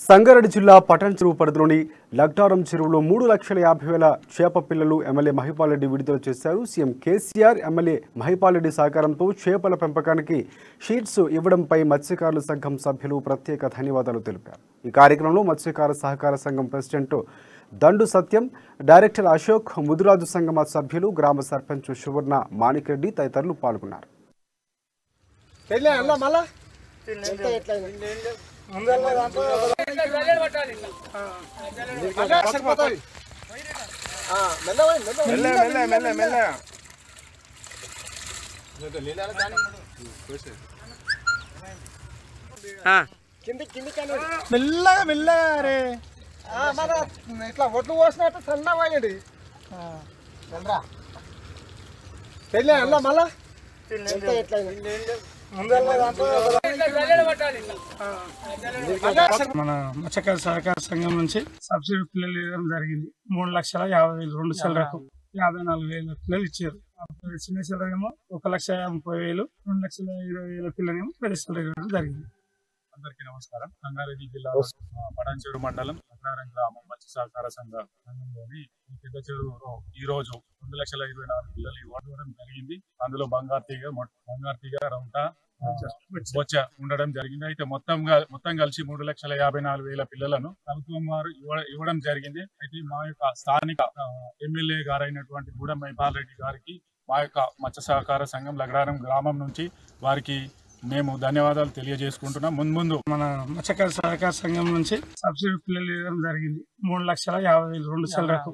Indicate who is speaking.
Speaker 1: సంగారెడ్డి జిల్లా పటన్ చెరువు పరిధిలోని లగ్డారం చెరువులో 3,50,000 చేప పిల్లలు ఎమ్మెల్యే మహిపాల్ రెడ్డి విడుదల చేశారు. సీఎం కేసీఆర్ ఎమ్మెల్యే మహిపాల్ రెడ్డి సహకారంతో చేపల పెంపకానికి షీట్స్ ఇవ్వడంపై మత్స్యకారుల సంఘం సభ్యులు ప్రత్యేక ధన్యవాదాలు తెలిపారు. ఈ కార్యక్రమంలో మత్స్యకార సహకార సంఘం ప్రెసిడెంట్ దండు సత్యం, డైరెక్టర్ అశోక్, ముదురాజు సంఘం సభ్యులు, గ్రామ సర్పంచ్ సువర్ణ మాణిక్రెడ్డి తదితరులు పాల్గొన్నారు.
Speaker 2: మెల్లగా మెల్లగా రే మన ఇట్లా ఒట్లు పోసినట్టు సన్నవాయండి పెళ్ళి అలా మళ్ళా మన మత్స్యకార సహకార సంఘం నుంచి సబ్సిడీ పిల్లలు ఇవ్వడం జరిగింది. 3,50,000 2 చిల్లరకు 54,000 పిల్లలు ఇచ్చారు. చిన్న చిల్లరేమో 1,50,30,000 2,20,000 పిల్లలేమో పెద్ద చిల్లర ఇవ్వడం జరిగింది.
Speaker 3: అందరికీ నమస్కారం. సంగారెడ్డి జిల్లా పటాన్ చెరువు మండలం లగ్డారం గ్రామం మత్స్య సహకార సంఘంలోని పెద్ద చెరువులో ఈ రోజు 2,24,000 పిల్లలు ఇవ్వడం జరిగింది. అందులో బంగారు తీగ రౌంట బొచ్చ ఉండడం జరిగింది. అయితే మొత్తం కలిసి 3,54,000 పిల్లలను ప్రభుత్వం వారు ఇవ్వడం జరిగింది. అయితే మా యొక్క స్థానిక ఎమ్మెల్యే గారైనటువంటి గూడెం మహిపాల్ రెడ్డి గారికి మా యొక్క మత్స్య సహకార సంఘం లగ్డారం గ్రామం నుంచి వారికి మేము ధన్యవాదాలు తెలియజేసుకుంటున్నాం. ముందు
Speaker 2: మన మత్స్యకార సహకార సంఘం నుంచి సబ్సిడీ పిల్లలు ఇవ్వడం జరిగింది. 3,50,000 2 చిల్లరకు